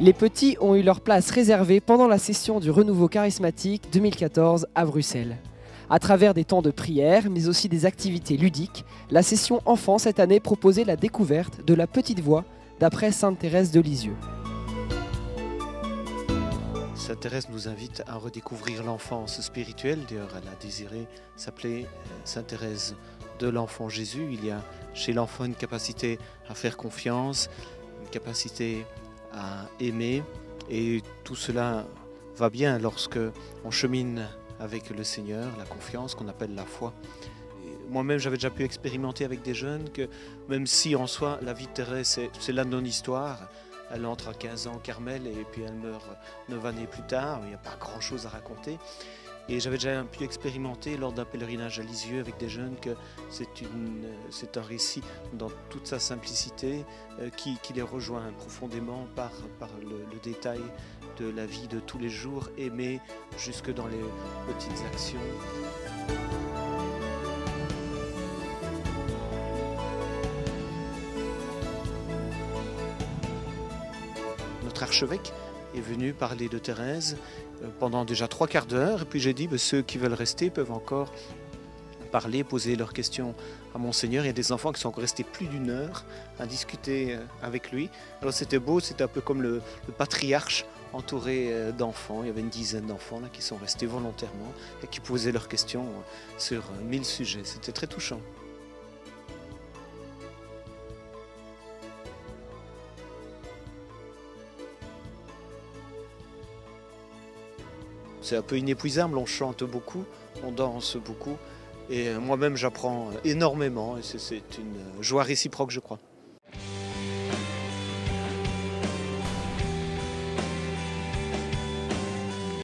Les petits ont eu leur place réservée pendant la session du Renouveau charismatique 2014 à Bruxelles. À travers des temps de prière, mais aussi des activités ludiques, la session enfant cette année proposait la découverte de la petite voix d'après Sainte Thérèse de Lisieux. Sainte Thérèse nous invite à redécouvrir l'enfance spirituelle. D'ailleurs, elle a désiré s'appeler Sainte Thérèse de l'enfant Jésus. Il y a chez l'enfant une capacité à faire confiance, une capacité à aimer. Et tout cela va bien lorsque on chemine avec le Seigneur, la confiance qu'on appelle la foi. Moi-même, j'avais déjà pu expérimenter avec des jeunes que même si en soi, la vie de Thérèse, c'est la non-histoire. Elle entre à 15 ans au Carmel et puis elle meurt 9 années plus tard. Il n'y a pas grand-chose à raconter. Et j'avais déjà pu expérimenter lors d'un pèlerinage à Lisieux avec des jeunes que c'est un récit dans toute sa simplicité qui les rejoint profondément par le détail de la vie de tous les jours, aimée jusque dans les petites actions. Notre archevêque est venu parler de Thérèse pendant déjà 3/4 d'heure. Et puis j'ai dit, ceux qui veulent rester peuvent encore parler, poser leurs questions à Monseigneur. Il y a des enfants qui sont encore restés plus d'1 heure à discuter avec lui. Alors c'était beau, c'était un peu comme le patriarche entouré d'enfants. Il y avait une dizaine d'enfants là, qui sont restés volontairement et qui posaient leurs questions sur 1000 sujets. C'était très touchant. C'est un peu inépuisable, on chante beaucoup, on danse beaucoup et moi-même j'apprends énormément et c'est une joie réciproque je crois.